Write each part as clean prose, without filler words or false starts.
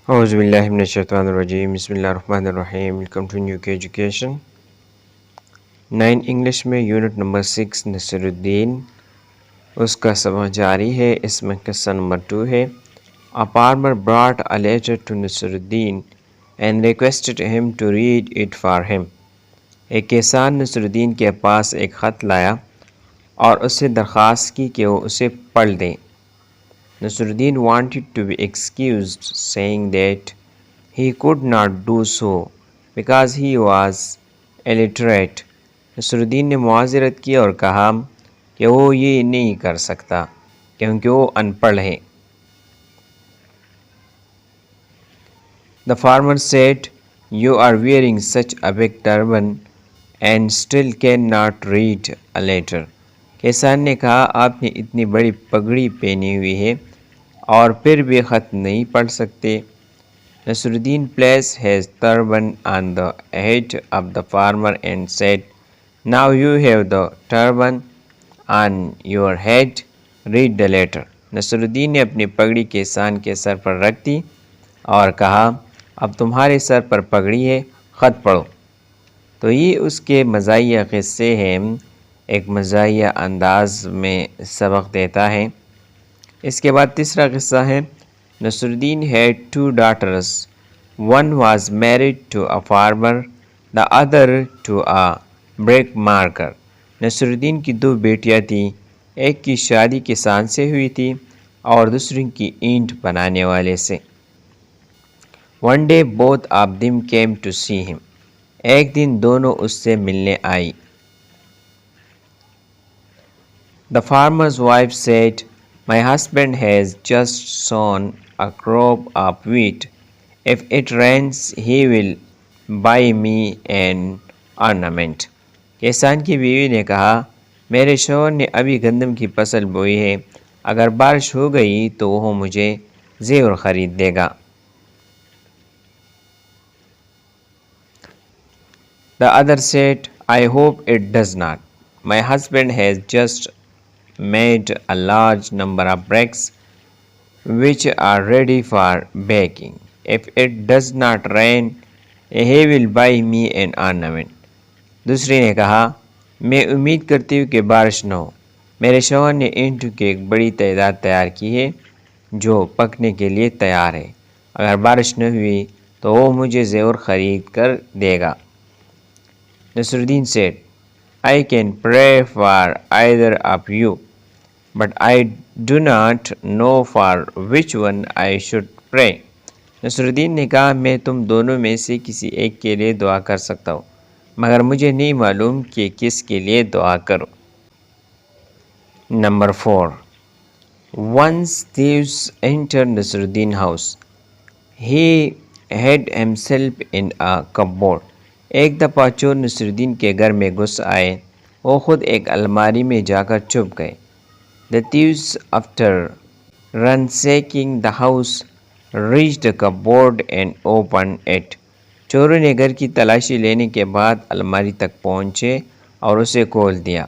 اعوذ باللہ من الشیطان الرجیم بسم اللہ الرحمن الرحیم ویلکم ٹو نیو کے ایجوکیشن 9 انگلش میں یونٹ نمبر 6 نصر الدین اس کا سبق جاری ہے۔ اس میں قصہ نمبر 2 ہے۔ A farmer brought a letter to Nasr Uddin and requested him to read it for him۔ ایک کسان نصر الدین کے پاس ایک خط لایا اور اس سے درخواست کی کہ وہ اسے پڑھ دیں۔ نصر الدین wanted to be excused, saying that he could not do so because he was illiterate۔ نصر الدین نے معذرت کی اور کہا کہ وہ یہ نہیں کر سکتا کیونکہ وہ ان پڑھ ہے۔ The farmer said, "You are wearing such a big turban and still cannot read a letter۔ کسان نے کہا آپ نے اتنی بڑی پگڑی پہنی ہوئی ہے اور پھر بھی خط نہیں پڑھ سکتے۔ نصر الدین placed his turban on the head of the farmer and said, "Now you have the turban on your head, read the letter۔ نصر الدین نے اپنی پگڑی کسان کے سر پر رکھ دی اور کہا اب تمہارے سر پر پگڑی ہے، خط پڑھو۔ تو یہ اس کے مزاحیہ قصے ہیں، ایک مزاحیہ انداز میں سبق دیتا ہے۔ اس کے بعد تیسرا قصہ ہے۔ نصر الدین had 2 daughters۔ One was married to a farmer, the other to a brick maker۔ نصر الدین کی 2 بیٹیاں تھیں، ایک کی شادی کسان سے ہوئی تھی اور دوسری کی اینٹ بنانے والے سے۔ One day both of them came to see him۔ ایک دن دونوں اس سے ملنے آئی۔ The farmer's wife said, "My husband has just sown a crop of wheat. If it rains, he will buy me an ornament۔ کسان کی بیوی نے کہا میرے شوہر نے ابھی گندم کی فصل بوئی ہے، اگر بارش ہو گئی تو وہ مجھے زیور خرید دے گا۔ The other said, "I hope it does not۔ My husband has just made a large number of bricks which are ready for baking. If it does not rain, he will buy me an ornament۔ دوسری نے کہا میں امید کرتی ہوں کہ بارش نہ ہو، میرے شوہر نے اینٹوں کی ایک بڑی تعداد تیار کی ہے جو پکنے کے لیے تیار ہے، اگر بارش نہ ہوئی تو وہ مجھے زیور خرید کر دے گا۔ نصر الدین said, "I can pray for either of you, but I do not know for which one I should pray۔ نصر الدین نے کہا میں تم دونوں میں سے کسی ایک کے لیے دعا کر سکتا ہوں، مگر مجھے نہیں معلوم کہ کس کے لیے دعا کروں۔ Number 4۔ Once thieves entered Nasr Uddin house۔ He hid himself in a cupboard۔ ایک دفعہ چور نصر الدین کے گھر میں گھس آئے، وہ خود ایک الماری میں جا کر چھپ گئے۔ The thieves, after ransacking the house, reached the cupboard and opened it۔ چوروں نے گھر کی تلاشی لینے کے بعد الماری تک پہنچے اور اسے کھول دیا۔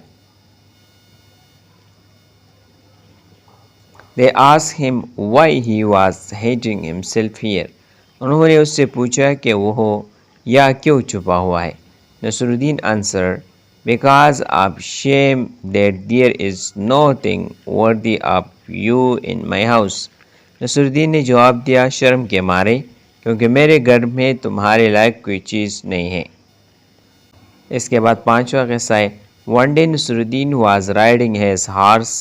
They asked him why he was hiding himself here۔ انہوں نے اس سے پوچھا کہ وہ یا کیوں چھپا ہوا ہے۔ نصر الدین answered, "Because of shame that there is nothing worthy of you in my house۔ نصر الدین نے جواب دیا شرم کے مارے کیونکہ میرے گھر میں تمہارے لائق کوئی چیز نہیں ہے۔ اس کے بعد 5واں قصہ ہے۔ One day Nasr Uddin was riding his horse۔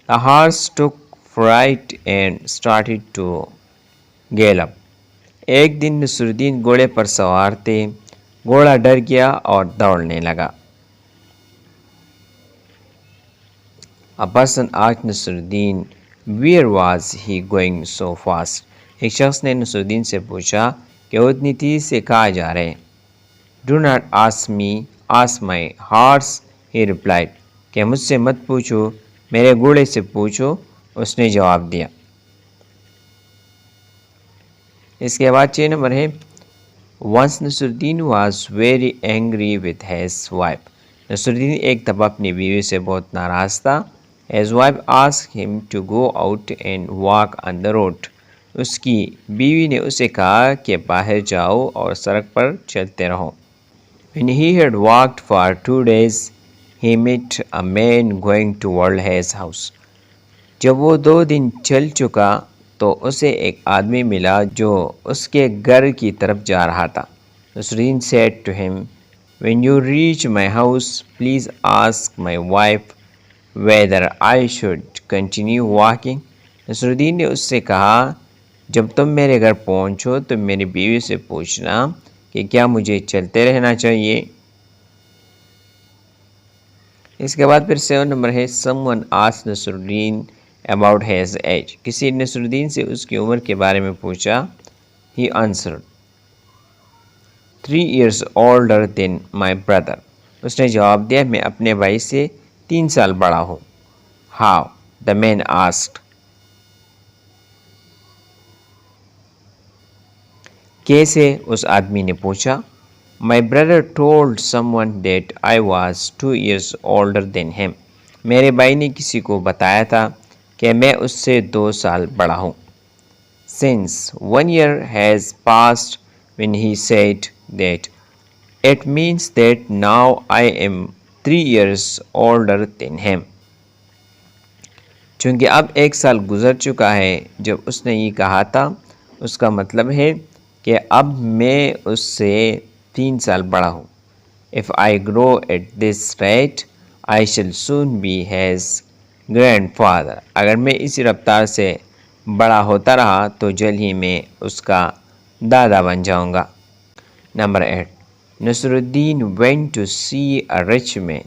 The horse took fright and started to gallop۔ ایک دن نصر الدین گھوڑے پر سوار تھے، گھوڑا ڈر گیا اور دوڑنے لگا۔ A person asked Nasr Uddin, "Where was he going so fast؟" ایک شخص نے نصر الدین سے پوچھا کہ وہ اتنی تیزی سے کہاں جا رہے ہیں۔ "Do not ask me, ask my horse", he replied۔ کہ مجھ سے مت پوچھو، میرے گھوڑے سے پوچھو، اس نے جواب دیا۔ اس کے بعد 6 نمبر ہے۔ Once Nasr Uddin was very angry with his wife۔ نصر الدین ایک دفعہ اپنی بیوی سے بہت ناراض تھا۔ His wife asked him to go out and walk on the road۔ اس کی بیوی نے اسے کہا کہ باہر جاؤ اور سڑک پر چلتے رہو۔ When he had walked for 2 days, he met a man going toward his house. جب وہ 2 دن چل چکا تو اسے ایک آدمی ملا جو اس کے گھر کی طرف جا رہا تھا۔ نصرالدین said to him, when you reach my house, please ask my wife whether I should continue walking. نصرالدین نے اس سے کہا، جب تم میرے گھر پہنچو تو میری بیوی سے پوچھنا کہ کیا مجھے چلتے رہنا چاہیے۔ اس کے بعد پھر 7 نمبر ہے someone asked نصرالدین about his age. کسی نے نصرالدین سے اس کی عمر کے بارے میں پوچھا۔ He answered, 3 years older than my brother. اس نے جواب دیا، میں اپنے بھائی سے 3 سال بڑا ہوں۔ How? The man asked. کیسے؟ اس آدمی نے پوچھا۔ My brother told someone that I was 2 years older than him. میرے بھائی نے کسی کو بتایا تھا کہ میں اس سے 2 سال بڑا ہوں۔ Since 1 year has passed when he said that, it means that now I am 3 years older than him. چونکہ اب 1 سال گزر چکا ہے جب اس نے یہ کہا تھا، اس کا مطلب ہے کہ اب میں اس سے 3 سال بڑا ہوں۔ If I grow at this rate, I shall soon be his grandfather. اگر میں اسی رفتار سے بڑا ہوتا رہا تو جلد ہی میں اس کا دادا بن جاؤں گا۔ Number 8. نصرالدین went to see a rich man.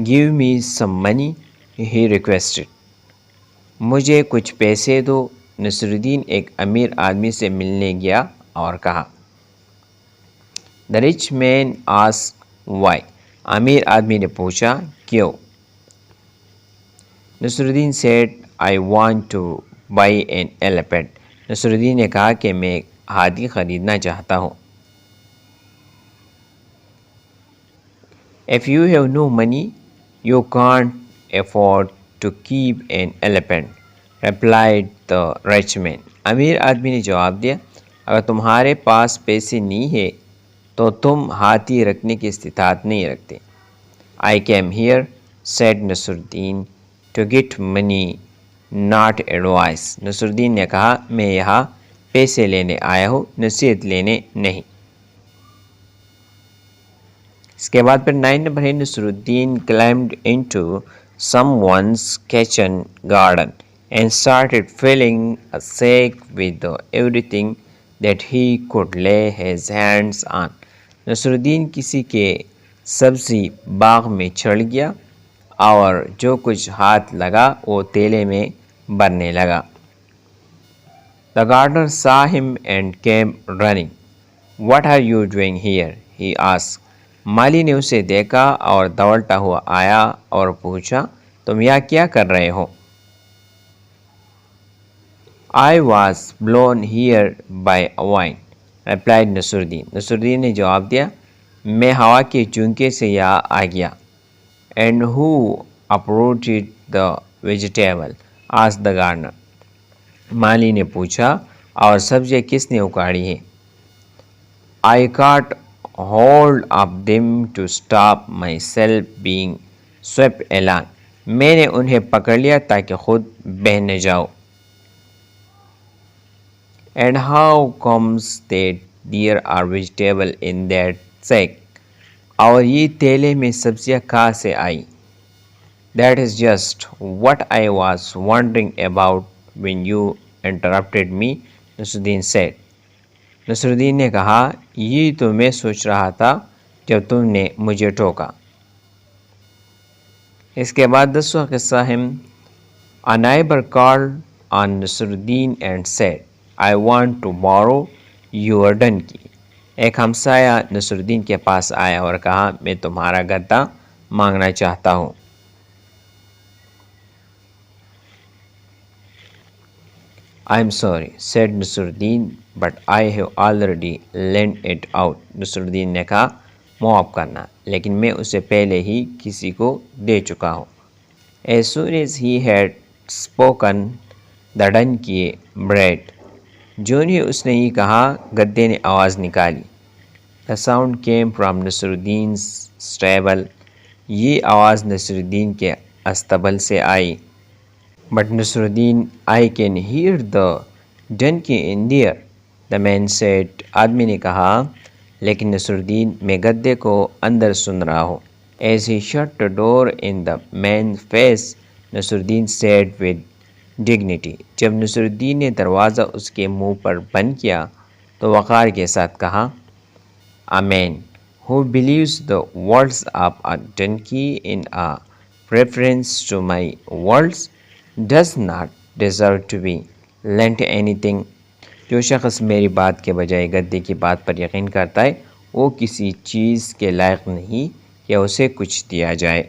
Give me some money, he requested. مجھے کچھ پیسے دو، نصرالدین ایک امیر آدمی سے ملنے گیا اور کہا۔ The rich man asked why. امیر آدمی نے پوچھا کیوں؟ نصرالدین said, I want to buy an elephant. نصرالدین نے کہا کہ میں ایک ہاتھی خریدنا چاہتا ہوں۔ If you have no money, you can't afford to keep an elephant, replied the rich man. امیر آدمی نے جواب دیا، اگر تمہارے پاس پیسے نہیں ہے تو تم ہاتھی رکھنے کی استطاعت نہیں رکھتے۔ I came here, said نصرالدین, to get money, not advice. نصرالدین نے کہا، میں یہاں پیسے لینے آیا ہوں، نصیحت لینے نہیں۔ اس کے بعد پھر 9 نمبر ہے نصرالدین climbed into someone's kitchen garden and started filling a sack with everything that he could lay his hands on. نصرالدین کسی کے سبزی باغ میں چڑھ گیا اور جو کچھ ہاتھ لگا وہ تیلے میں بھرنے لگا۔ The gardener saw him and came running. What are you doing here? He asked. مالی نے اسے دیکھا اور دوڑتا ہوا آیا اور پوچھا، تم یہاں کیا کر رہے ہو؟ I was blown here by a wind, replied نصرالدین. نصرالدین نے جواب دیا، میں ہوا کے جھونکے سے یہاں آ گیا۔ And who uprooted the vegetable? asked the gardener. مالی نے پوچھا، اور سبزیاں کس نے اکاڑی ہیں؟ I caught hold of them to stop myself being swept along. میں نے انہیں پکڑ لیا تاکہ خود بہہ نہ جاؤ۔ And how comes that there are vegetables in that sack? اور یہ تیلے میں سبزیاں کہاں سے آئی؟ That is just what I was wondering about when you interrupted me, نصرالدین said. نصرالدین نے کہا، یہ تو میں سوچ رہا تھا جب تم نے مجھے ٹوکا۔ اس کے بعد 10واں قصہ ہے A neighbor called on نصرالدین and said, I want to borrow your donkey. ایک ہمسایہ نصرالدین کے پاس آیا اور کہا، میں تمہارا گدھا مانگنا چاہتا ہوں۔ I'm sorry, said نصرالدین, but I have already lent it out. نصرالدین نے کہا، معاف کرنا، لیکن میں اسے پہلے ہی کسی کو دے چکا ہوں۔ As soon as he had spoken, the donkey brayed. جو ہی اس نے یہ کہا گدے نے آواز نکالی. The sound came from نصرالدین's stable. یہ آواز نصرالدین کے استبل سے آئی. But نصرالدین I can hear the donkey in there, the man said. آدمی نے کہا لیکن نصرالدین میں گدے کو اندر سن رہا ہوں. As he shut the door in the man's face, نصرالدین said with dignity. جب نصرالدین نے دروازہ اس کے منہ پر بند کیا تو وقار کے ساتھ کہا A man who believes the words of a donkey in a reference to my words does not deserve to be lent anything. جو شخص میری بات کے بجائے گدے کی بات پر یقین کرتا ہے وہ کسی چیز کے لائق نہیں کہ اسے کچھ دیا جائے.